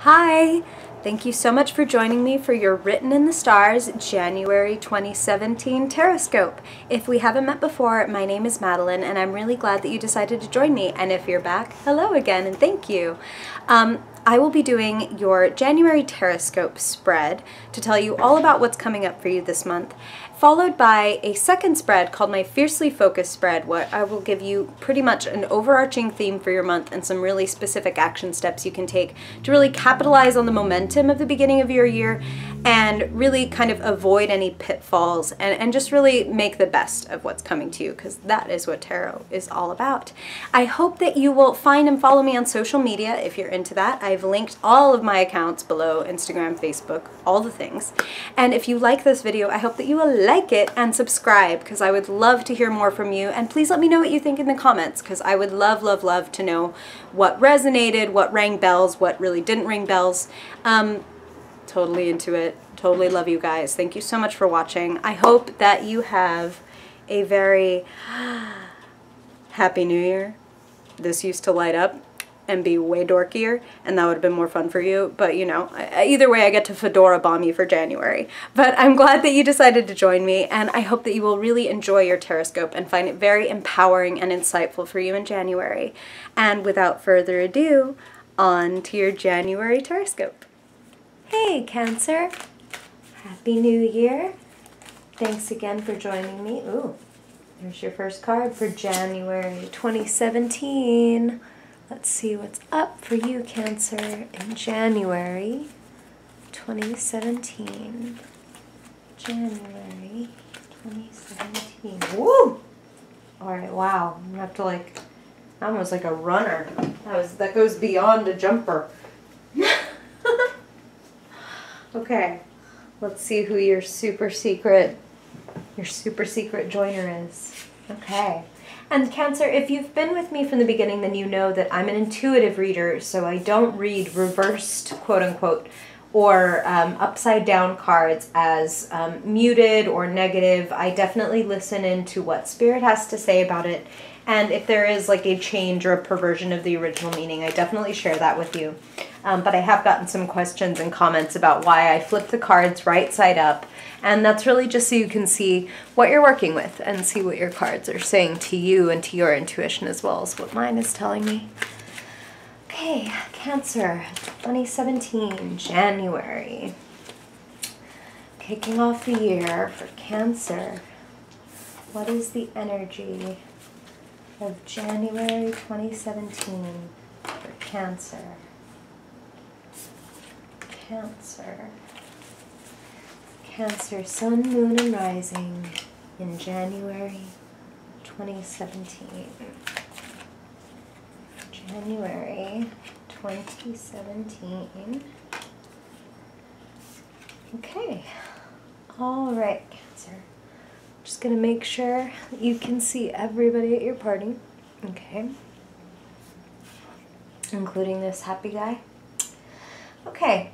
Hi! Thank you so much for joining me for your Written in the Stars January 2017 Horoscope. If we haven't met before, my name is Madeline and I'm really glad that you decided to join me. And if you're back, hello again and thank you. I will be doing your January Horoscope spread to tell you all about what's coming up for you this month, followed by a second spread called my Fiercely Focused spread, where I will give you pretty much an overarching theme for your month and some really specific action steps you can take to really capitalize on the momentum of the beginning of your year and really kind of avoid any pitfalls and just really make the best of what's coming to you, because that is what tarot is all about. I hope that you will find and follow me on social media if you're into that. I've linked all of my accounts below: Instagram, Facebook, all the things. And if you like this video, I hope that you will like it and subscribe, because I would love to hear more from you. And please let me know what you think in the comments, because I would love, love, love to know what resonated, what rang bells, what really didn't ring bells. Totally into it. Totally love you guys. Thank you so much for watching. I hope that you have a very happy new year. This used to light up and be way dorkier, and that would have been more fun for you. But you know, either way, I get to fedora bomb you for January. But I'm glad that you decided to join me, and I hope that you will really enjoy your Horoscope and find it very empowering and insightful for you in January. And without further ado, on to your January Horoscope. Hey Cancer, Happy New Year. Thanks again for joining me. Ooh, there's your first card for January 2017. Let's see what's up for you, Cancer, in January 2017. January 2017. Woo! Alright, wow. I'm gonna have to almost like a runner. That goes beyond a jumper. Okay, let's see who your super secret joiner is. Okay. And Cancer, if you've been with me from the beginning, then you know that I'm an intuitive reader, so I don't read reversed, quote-unquote, or upside down cards as muted or negative. I definitely listen into what Spirit has to say about it, and if there is like a change or a perversion of the original meaning, I definitely share that with you. But I have gotten some questions and comments about why I flip the cards right side up, and that's really just so you can see what you're working with and see what your cards are saying to you and to your intuition, as well as what mine is telling me. Okay, Cancer, 2017, January. Kicking off the year for Cancer. What is the energy of January 2017 for Cancer? Cancer. Cancer, Sun, Moon, and Rising in January 2017. January 2017. Okay. All right, Cancer. Just going to make sure that you can see everybody at your party. Okay. Including this happy guy. Okay.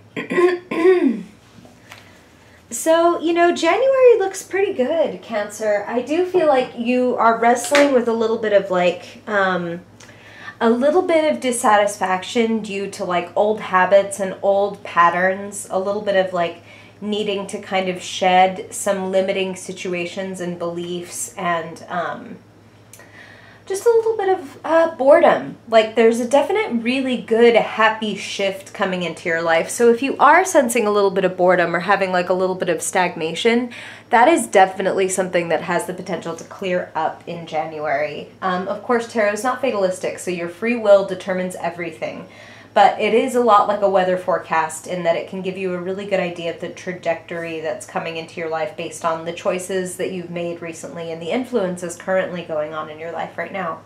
So, you know, January looks pretty good, Cancer. I do feel like you are wrestling with a little bit of a little bit of dissatisfaction due to old habits and old patterns, a little bit of needing to kind of shed some limiting situations and beliefs, and just a little bit of boredom. There's a definite really good happy shift coming into your life. So if you are sensing a little bit of boredom or having a little bit of stagnation, that is definitely something that has the potential to clear up in January. Of course, tarot is not fatalistic, so your free will determines everything. But it is a lot like a weather forecast in that it can give you a really good idea of the trajectory that's coming into your life based on the choices that you've made recently and the influences currently going on in your life right now.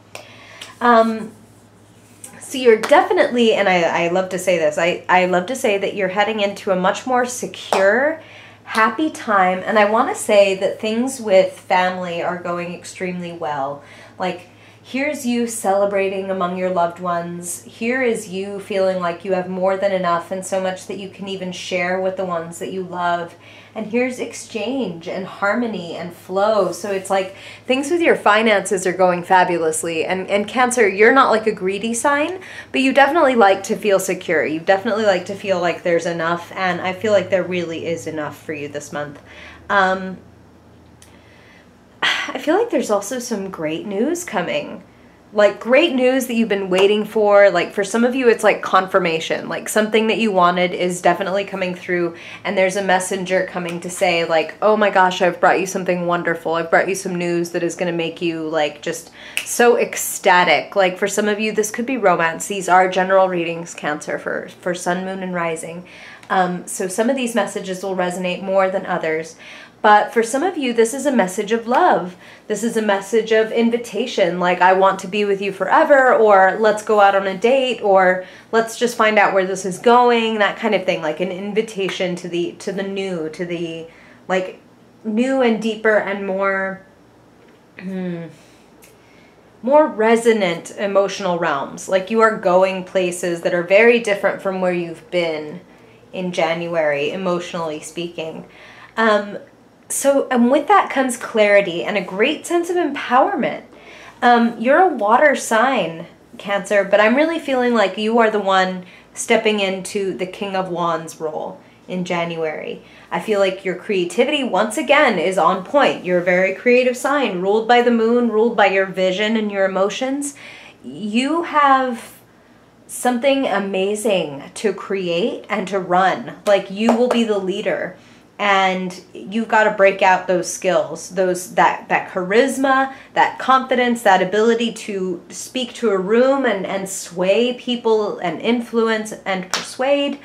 So you're definitely, and I love to say this, I love to say that you're heading into a much more secure, happy time. And I want to say that things with family are going extremely well. Here's you celebrating among your loved ones. Here is you feeling like you have more than enough and so much that you can even share with the ones that you love. And here's exchange and harmony and flow. So it's like things with your finances are going fabulously. And Cancer, you're not like a greedy sign, but you definitely like to feel secure. You definitely like to feel like there's enough. And I feel like there really is enough for you this month. I feel like there's also some great news coming. Like great news that you've been waiting for. Like for some of you, it's like confirmation. Like something that you wanted is definitely coming through, and there's a messenger coming to say like, oh my gosh, I've brought you something wonderful. I've brought you some news that is going to make you like just so ecstatic. Like for some of you, this could be romance. These are general readings, Cancer, for sun, moon, and rising. So some of these messages will resonate more than others. But for some of you, this is a message of love. This is a message of invitation, like I want to be with you forever, or let's go out on a date, or let's just find out where this is going, that kind of thing, like an invitation to the new, to the like new and deeper and more more resonant emotional realms. Like you are going places that are very different from where you've been in January, emotionally speaking. So, and with that comes clarity and a great sense of empowerment. You're a water sign, Cancer, but I'm really feeling like you are the one stepping into the King of Wands role in January. I feel like your creativity, once again, is on point. You're a very creative sign, ruled by the moon, ruled by your vision and your emotions. You have something amazing to create and to run. Like you will be the leader. And you've got to break out those skills, that charisma, that confidence, that ability to speak to a room and sway people and influence and persuade.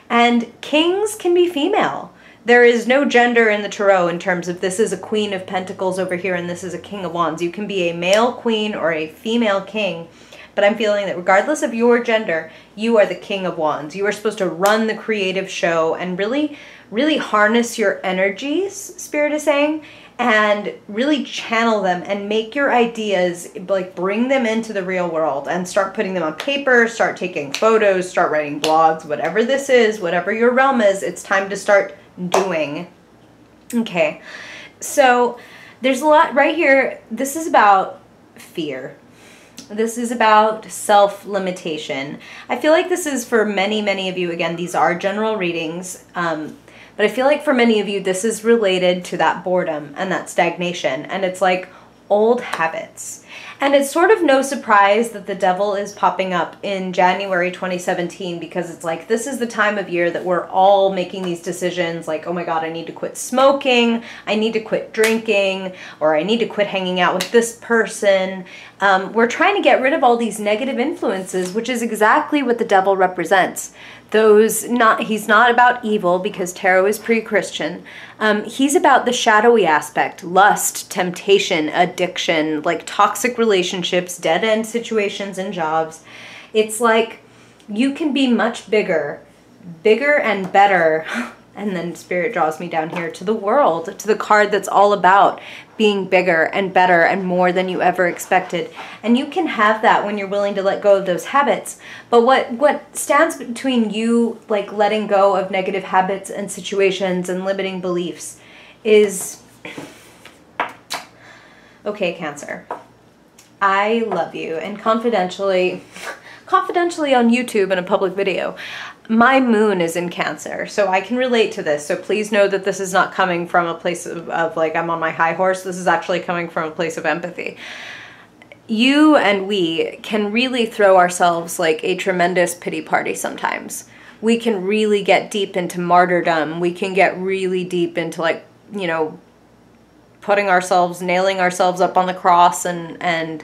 And kings can be female. There is no gender in the tarot in terms of this is a Queen of Pentacles over here and this is a King of Wands. You can be a male queen or a female king. But I'm feeling that regardless of your gender, you are the King of Wands. You are supposed to run the creative show and really harness your energies, Spirit is saying, and really channel them and make your ideas, like bring them into the real world and start putting them on paper, start taking photos, start writing blogs, whatever this is, whatever your realm is, it's time to start doing. Okay, so there's a lot right here. This is about fear. This is about self-limitation. I feel like this is for many, many of you. Again, these are general readings. But I feel like for many of you, this is related to that boredom and that stagnation. And it's like old habits. And it's sort of no surprise that the devil is popping up in January 2017 because it's like this is the time of year that we're all making these decisions like, oh my God, I need to quit smoking, I need to quit drinking, or I need to quit hanging out with this person. We're trying to get rid of all these negative influences, which is exactly what the devil represents. He's not about evil because tarot is pre-Christian. He's about the shadowy aspect, lust, temptation, addiction, like toxic relationships, dead-end situations and jobs. It's like you can be much bigger and better. And then Spirit draws me down here to the world, to the card that's all about being bigger and better and more than you ever expected. And you can have that when you're willing to let go of those habits. But what stands between you like letting go of negative habits and situations and limiting beliefs is, okay, Cancer, I love you. And confidentially on YouTube in a public video, my moon is in Cancer, so I can relate to this. So please know that this is not coming from a place of like I'm on my high horse. This is actually coming from a place of empathy. You and we can really throw ourselves like a tremendous pity party sometimes. We can really get deep into martyrdom. We can get really deep into like, you know, nailing ourselves up on the cross and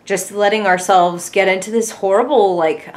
just letting ourselves get into this horrible like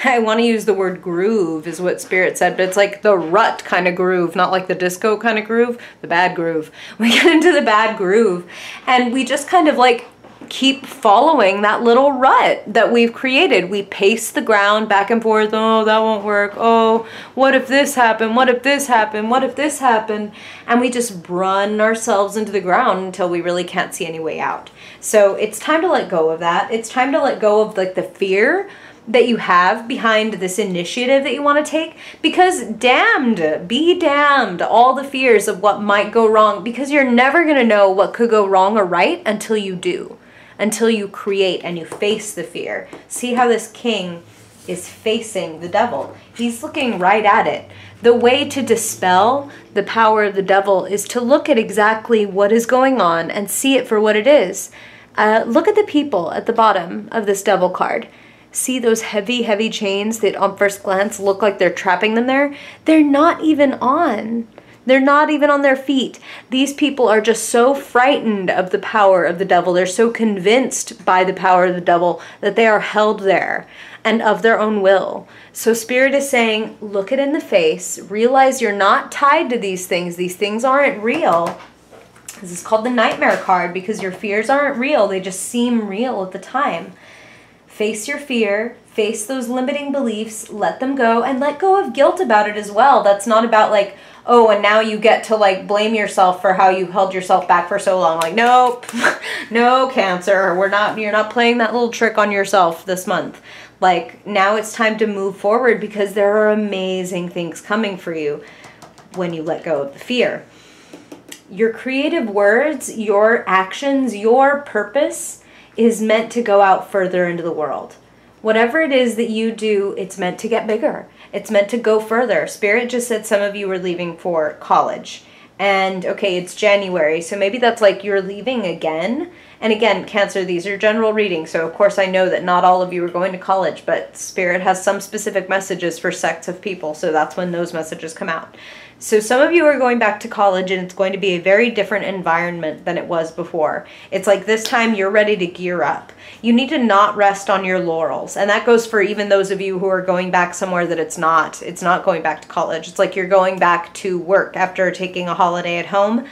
I want to use the word groove is what Spirit said, but it's like the rut kind of groove, not like the disco kind of groove, the bad groove. We get into the bad groove and we just kind of like keep following that little rut that we've created. We pace the ground back and forth. Oh, that won't work. Oh, what if this happened? What if this happened? What if this happened? And we just run ourselves into the ground until we really can't see any way out. So it's time to let go of that. It's time to let go of like the fear that you have behind this initiative that you want to take, because be damned all the fears of what might go wrong, because you're never going to know what could go wrong or right until you do, until you create and you face the fear. See how this king is facing the devil. He's looking right at it. The way to dispel the power of the devil is to look at exactly what is going on and see it for what it is. Look at the people at the bottom of this devil card. See those heavy, heavy chains that on first glance look like they're trapping them there? They're not even on. They're not even on their feet. These people are just so frightened of the power of the devil. They're so convinced by the power of the devil that they are held there and of their own will. So Spirit is saying, look it in the face, realize you're not tied to these things. These things aren't real. This is called the nightmare card because your fears aren't real. They just seem real at the time. Face your fear, face those limiting beliefs, let them go, and let go of guilt about it as well. That's not about like, oh, and now you get to like blame yourself for how you held yourself back for so long. Like, nope, no, Cancer, you're not playing that little trick on yourself this month. Like, now it's time to move forward because there are amazing things coming for you when you let go of the fear. Your creative words, your actions, your purpose is meant to go out further into the world. Whatever it is that you do, it's meant to get bigger. It's meant to go further. Spirit just said some of you were leaving for college. And okay, it's January, so maybe that's like you're leaving again. And again, Cancer, these are general readings, so of course I know that not all of you are going to college, but Spirit has some specific messages for sects of people, so that's when those messages come out. So some of you are going back to college and it's going to be a very different environment than it was before. It's like this time you're ready to gear up. You need to not rest on your laurels. And that goes for even those of you who are going back somewhere that it's not going back to college. It's like you're going back to work after taking a holiday at home.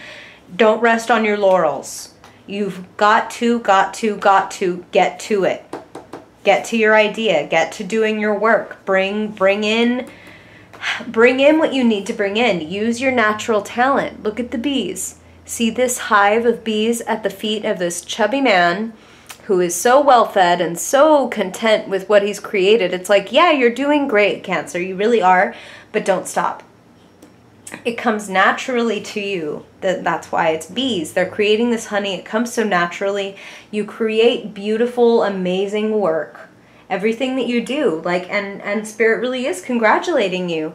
Don't rest on your laurels. You've got to get to it. Get to your idea. Get to doing your work. Bring in what you need to bring in. Use your natural talent. Look at the bees. See this hive of bees at the feet of this chubby man who is so well fed and so content with what he's created. It's like, yeah, you're doing great, Cancer. You really are, but don't stop. It comes naturally to you. That's why it's bees. They're creating this honey. It comes so naturally. You create beautiful, amazing work. Everything that you do, like, and Spirit really is congratulating you.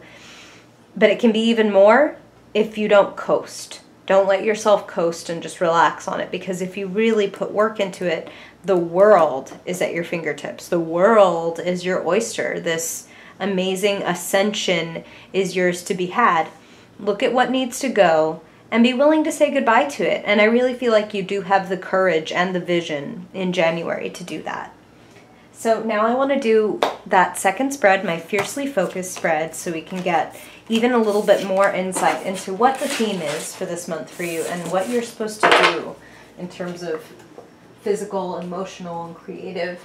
But it can be even more if you don't coast. Don't let yourself coast and just relax on it, because if you really put work into it, the world is at your fingertips. The world is your oyster. This amazing ascension is yours to be had. Look at what needs to go and be willing to say goodbye to it. And I really feel like you do have the courage and the vision in January to do that. So now I want to do that second spread, my Fiercely Focused spread, so we can get even a little bit more insight into what the theme is for this month for you and what you're supposed to do in terms of physical, emotional, and creative,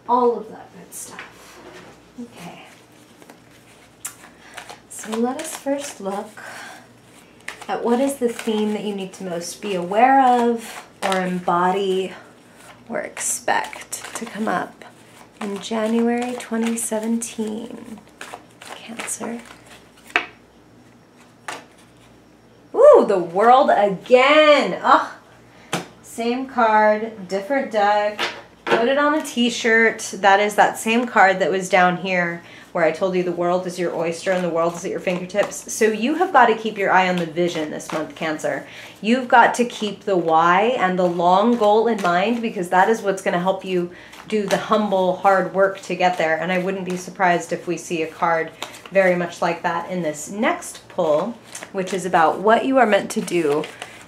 all of that good stuff. Okay. So let us first look at what is the theme that you need to most be aware of or embody or expect to come up in January 2017. Cancer. Ooh, the World again. Oh, same card, different deck. Put it on a t-shirt. That is that same card that was down here where I told you the world is your oyster and the world is at your fingertips. So you have got to keep your eye on the vision this month, Cancer. You've got to keep the why and the long goal in mind, because that is what's going to help you do the humble, hard work to get there. And I wouldn't be surprised if we see a card very much like that in this next pull, which is about what you are meant to do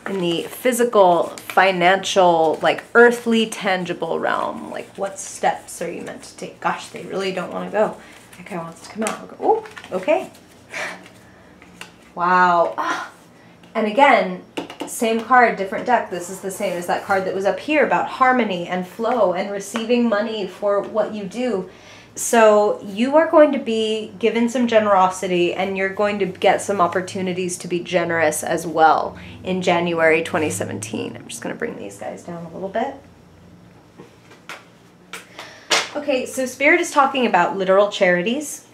in the physical, financial, like earthly, tangible realm. Like, what steps are you meant to take? Gosh, they really don't want to go. That guy wants to come out. Oh, okay. Wow. And again, Same card, different deck. This is the same as that card that was up here about harmony and flow and receiving money for what you do. So you are going to be given some generosity, and you're going to get some opportunities to be generous as well in January 2017. I'm just going to bring these guys down a little bit. Okay, so Spirit is talking about literal charities.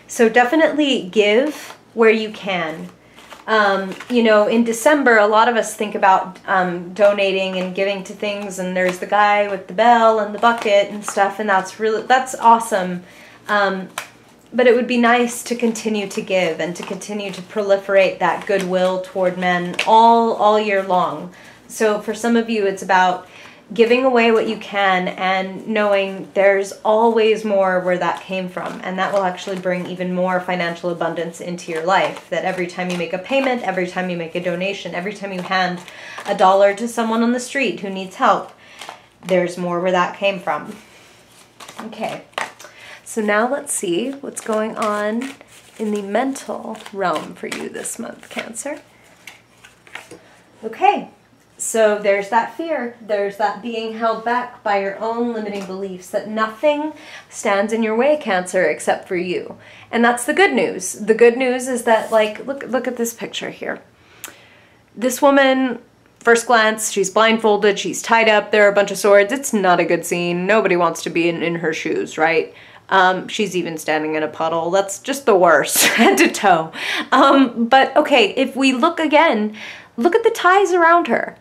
So definitely give where you can. You know, in December, a lot of us think about donating and giving to things, and there's the guy with the bell and the bucket and stuff, and that's awesome. But it would be nice to continue to give and to continue to proliferate that goodwill toward men all year long. So for some of you, it's about giving away what you can and knowing there's always more where that came from, and that will actually bring even more financial abundance into your life. That every time you make a payment, every time you make a donation, every time you hand $1 to someone on the street who needs help, there's more where that came from. Okay, so now let's see what's going on in the mental realm for you this month, Cancer. Okay. So there's that fear, there's that being held back by your own limiting beliefs, that nothing stands in your way, Cancer, except for you. And that's the good news. The good news is that, like, look at this picture here. This woman, first glance, she's blindfolded, she's tied up, there are a bunch of swords. It's not a good scene. Nobody wants to be in her shoes, right? She's even standing in a puddle. That's just the worst, head to toe. But okay, if we look again, look at the ties around her.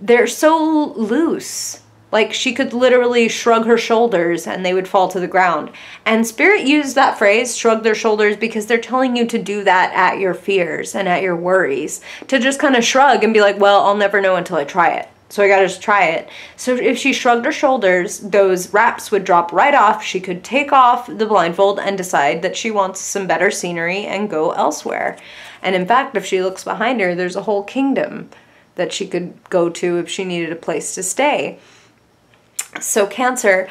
They're so loose. Like, she could literally shrug her shoulders and they would fall to the ground. And Spirit used that phrase, shrug their shoulders, because they're telling you to do that at your fears and at your worries. To just kind of shrug and be like, well, I'll never know until I try it. So I gotta just try it. So if she shrugged her shoulders, those wraps would drop right off. She could take off the blindfold and decide that she wants some better scenery and go elsewhere. And in fact, if she looks behind her, there's a whole kingdom that she could go to if she needed a place to stay. So Cancer,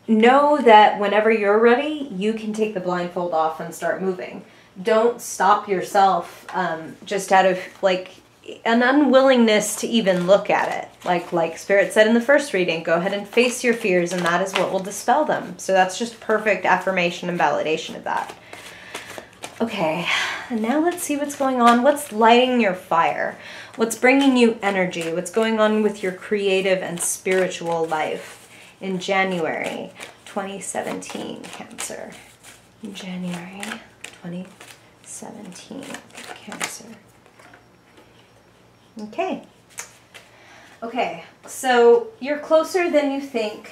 know that whenever you're ready, you can take the blindfold off and start moving. Don't stop yourself just out of like an unwillingness to even look at it. Like Spirit said in the first reading, go ahead and face your fears, and that is what will dispel them. So that's just perfect affirmation and validation of that. Okay, and now let's see what's going on. What's lighting your fire? What's bringing you energy? What's going on with your creative and spiritual life in January 2017, Cancer? In January 2017, Cancer. Okay. Okay, so you're closer than you think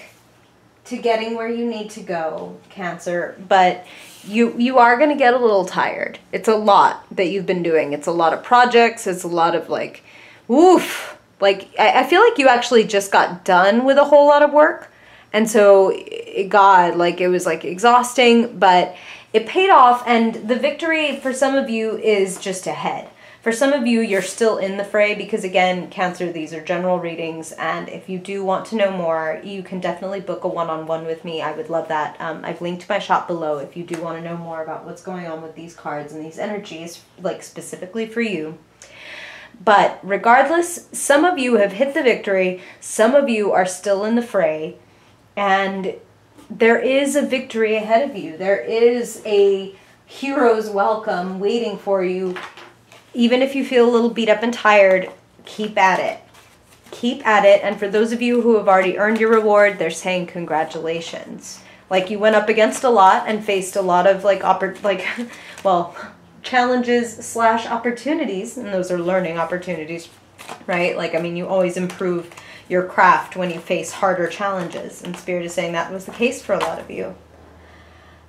to getting where you need to go, Cancer, but you are going to get a little tired. It's a lot that you've been doing. It's a lot of projects. It's a lot of like, woof. Like, I feel like you actually just got done with a whole lot of work. And so, it was like exhausting, but it paid off. And the victory for some of you is just ahead. For some of you, you're still in the fray because, again, Cancer, these are general readings, and if you do want to know more, you can definitely book a one-on-one with me. I would love that. I've linked my shop below if you do want to know more about what's going on with these cards and these energies, like specifically for you. But regardless, some of you have hit the victory, some of you are still in the fray, and there is a victory ahead of you. There is a hero's welcome waiting for you. Even if you feel a little beat up and tired, keep at it. Keep at it. And for those of you who have already earned your reward, they're saying congratulations. Like, you went up against a lot and faced a lot of challenges / opportunities, and those are learning opportunities, right? Like, I mean, you always improve your craft when you face harder challenges, and Spirit is saying that was the case for a lot of you.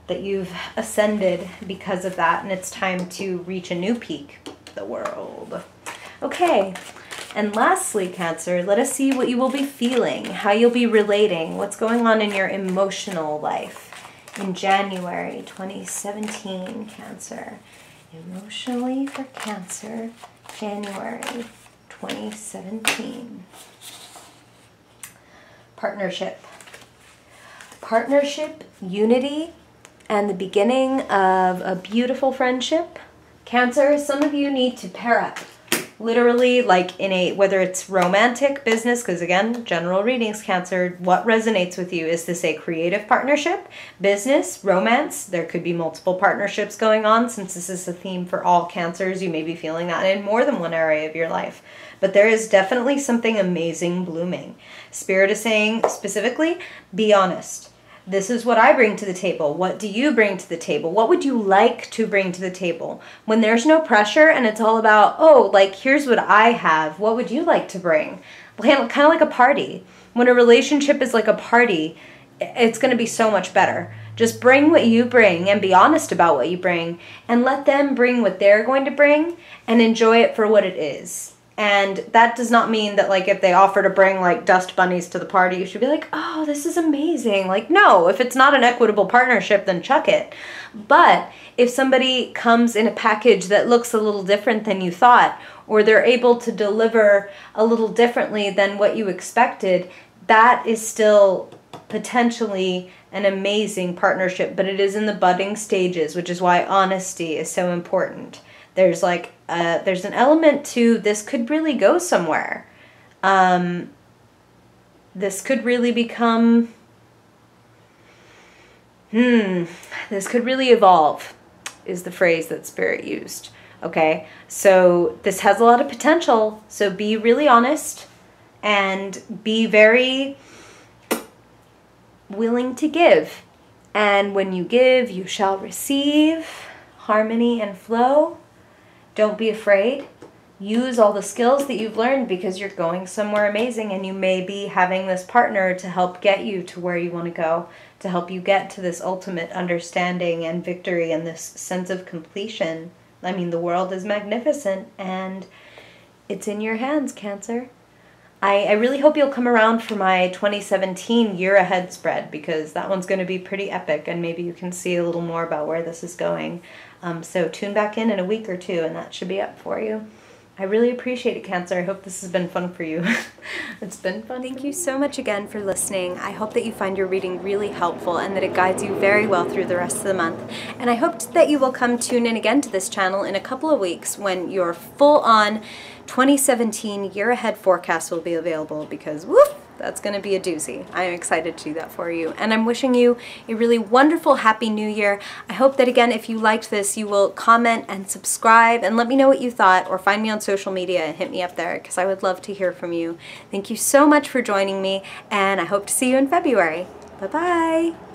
That you've ascended because of that, and it's time to reach a new peak. The world. Okay, and lastly, Cancer, let us see what you will be feeling, how you'll be relating, what's going on in your emotional life in January 2017, Cancer. Emotionally for Cancer, January 2017. Partnership. Partnership, unity, and the beginning of a beautiful friendship. Cancer, some of you need to pair up literally, like in a, whether it's romantic, business, because again, general readings, Cancer, what resonates with you? Is this a creative partnership, business, romance? There could be multiple partnerships going on. Since this is a theme for all Cancers, you may be feeling that in more than one area of your life. But there is definitely something amazing blooming. Spirit is saying specifically, be honest. This is what I bring to the table. What do you bring to the table? What would you like to bring to the table? When there's no pressure and it's all about, oh, like, here's what I have. What would you like to bring? Kind of like a party. When a relationship is like a party, it's going to be so much better. Just bring what you bring and be honest about what you bring, and let them bring what they're going to bring and enjoy it for what it is. And that does not mean that, like, if they offer to bring, like, dust bunnies to the party, you should be like, oh, this is amazing. Like, no, if it's not an equitable partnership, then chuck it. But if somebody comes in a package that looks a little different than you thought, or they're able to deliver a little differently than what you expected, that is still potentially an amazing partnership. But it is in the budding stages, which is why honesty is so important. There's like there's an element to this could really go somewhere. This could really become, this could really evolve, is the phrase that Spirit used. Okay, so this has a lot of potential. So be really honest and be very willing to give. And when you give, you shall receive harmony and flow. Don't be afraid. Use all the skills that you've learned, because you're going somewhere amazing, and you may be having this partner to help get you to where you want to go, to help you get to this ultimate understanding and victory and this sense of completion. I mean, the world is magnificent and it's in your hands, Cancer. I really hope you'll come around for my 2017 year ahead spread, because that one's going to be pretty epic, and maybe you can see a little more about where this is going. So tune back in a week or two, and that should be up for you. I really appreciate it, Cancer. I hope this has been fun for you. It's been fun. Thank you so much again for listening. I hope that you find your reading really helpful and that it guides you very well through the rest of the month. And I hope that you will come tune in again to this channel in a couple of weeks when your full-on 2017 year ahead forecast will be available, because woof, that's going to be a doozy. I'm excited to do that for you. And I'm wishing you a really wonderful, happy new year. I hope that, again, if you liked this, you will comment and subscribe and let me know what you thought, or find me on social media and hit me up there, because I would love to hear from you. Thank you so much for joining me, and I hope to see you in February. Bye-bye.